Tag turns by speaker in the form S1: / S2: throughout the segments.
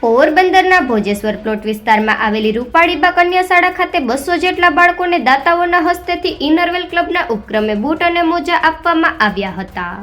S1: પોરબંદરના ભોજેશ્વર પ્લોટ વિસ્તારમાં આવેલી રૂપાળીબા કન્યા શાળા ખાતે 200 જેટલા બાળકોને દાતાઓના હસ્તેથી ઇનરવેલ ક્લબના ઉપક્રમે બૂટ અને મોજા આપવામાં આવ્યા હતા.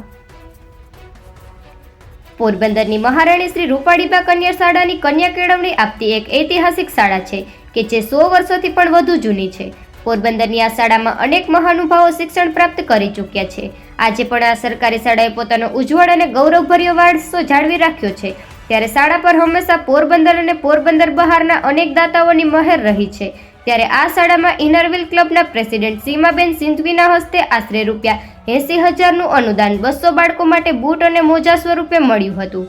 S1: પોરબંદરની મહારાણી શ્રી રૂપાળીબા કન્યા શાળાની કન્યા કેળવણી આપતી એક ઐતિહાસિક શાળા છે કે જે 100 વર્ષોથી પણ વધુ જૂની છે. પોરબંદરની આ શાળામાં અનેક મહાનુભાવો શિક્ષણ પ્રાપ્ત કરી ચૂક્યા છે. આજે પણ આ સરકારી શાળાએ પોતાનો ઉજ્જવળ અને ગૌરવભર્યો વારસો જાળવી રાખ્યો છે. ત્યારે શાળા પર હંમેશા પોરબંદર અને પોરબંદર બહારના અનેક દાતાઓની મહેર રહી છે. ત્યારે આ શાળામાં ઇનરવેલ ક્લબના પ્રેસિડેન્ટ સીમાબેન સિંધવીના હસ્તે આશરે ₹80,000નું અનુદાન 200 બાળકો માટે બૂટ અને મોજા સ્વરૂપે મળ્યું હતું.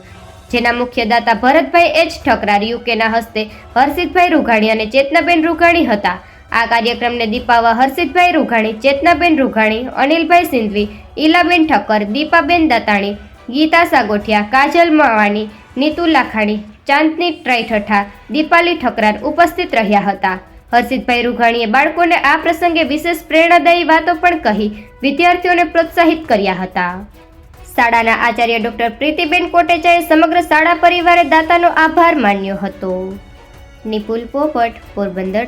S1: જેના મુખ્ય દાતા ભરતભાઈ એચ ઠકરાર યુકેના હસ્તે હર્ષિતભાઈ રૂઘાણી અને ચેતનાબેન રૂઘાણી હતા. આ કાર્યક્રમને દીપાવા હર્ષિતભાઈ રૂઘાણી, ચેતનાબેન રૂઘાણી, અનિલભાઈ સિંધવી, ઈલાબેન ઠક્કર, દીપાબેન દાતાણી, ગીતા સાગોઠિયા, કાજલ માવાની, નીતુ લાખાણી, ચાંદની ટ્રાઈઠઠા, દીપાલી ઠકરાર ઉપસ્થિત રહ્યા હતા. હર્ષિતભાઈ રૂઘાણીએ બાળકોને આ પ્રસંગે વિશેષ પ્રેરણાદાયી વાતો પણ કહી વિદ્યાર્થીઓને પ્રોત્સાહિત કર્યા હતા. શાળાના આચાર્ય ડોક્ટર પ્રીતિબેન કોટેચાએ સમગ્ર શાળા પરિવારે દાતાનો આભાર માન્યો હતો. નિપુલ પોપટ, પોરબંદર.